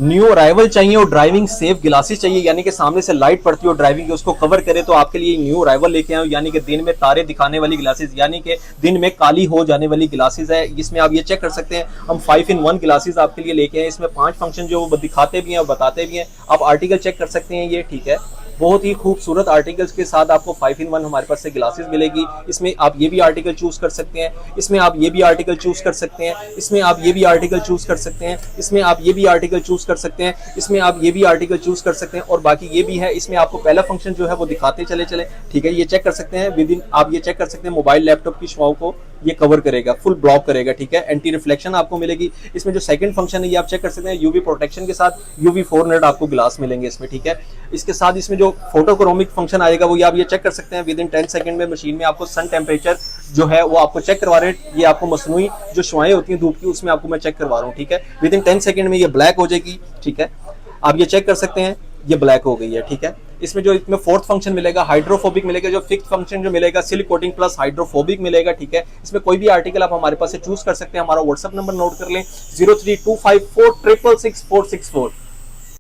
New arrival चाहिए और driving safe glasses चाहिए, यानी कि सामने से लाइट पड़ती हो ड्राइविंग की उसको कवर करे, तो आपके लिए न्यू अराइवल लेके आए, यानी कि दिन में तारे दिखाने वाली ग्लासेस, यानी कि दिन में काली हो जाने वाली ग्लासेस है। इसमें आप ये चेक कर सकते हैं, हम 5-in-1 ग्लासेस आपके लिए लेके आए। इसमें 5 फंक्शन जो वो दिखाते भी हैं और बताते भी हैं। आप आर्टिकल चेक कर सकते हैं ये, ठीक है। बहुत ही खूबसूरत आर्टिकल्स के साथ आपको 5-in-1 हमारे पास से ग्लासेस मिलेगी। इसमें आप ये भी आर्टिकल चूज कर सकते हैं, इसमें आप ये भी आर्टिकल चूज कर सकते हैं, इसमें आप ये भी आर्टिकल चूज कर सकते हैं, इसमें आप ये भी आर्टिकल चूज कर सकते हैं, इसमें आप ये भी आर्टिकल चूज कर सकते हैं, और बाकी ये भी है। इसमें आपको पहला फंक्शन जो है वो दिखाते चले चले, ठीक है। ये चेक कर सकते हैं विद इन, आप ये चेक कर सकते हैं मोबाइल लैपटॉप की शुआओं को ये कवर करेगा, फुल ब्लॉक करेगा, ठीक है। एंटी रिफ्लेक्शन आपको मिलेगी। इसमें जो सेकंड फंक्शन है ये आप चेक कर सकते हैं, यूवी प्रोटेक्शन के साथ यूवी 400 आपको ग्लास मिलेंगे इसमें, ठीक है। इसके साथ इसमें जो फोटोक्रोमिक फंक्शन आएगा वो ये आप ये चेक कर सकते हैं, विद इन 10 सेकंड में मशीन में आपको सन टेम्परेचर जो है वो आपको चेक करवा रहे हैं। ये आपको मसनूई जो शुआएं होती हैं धूप की उसमें आपको मैं चेक करवा रहा हूँ, ठीक है। विद इन 10 सेकंड में ये ब्लैक हो जाएगी, ठीक है। आप ये चेक कर सकते हैं, ये ब्लैक हो गई है, ठीक है। इसमें जो इसमें फोर्थ फंक्शन मिलेगा हाइड्रोफोबिक मिलेगा, जो फिफ्थ फंक्शन जो मिलेगा सिल्क कोटिंग प्लस हाइड्रोफोबिक मिलेगा, ठीक है। इसमें कोई भी आर्टिकल आप हमारे पास से चूज कर सकते हैं। हमारा व्हाट्सएप नंबर नोट कर लें 0325466464।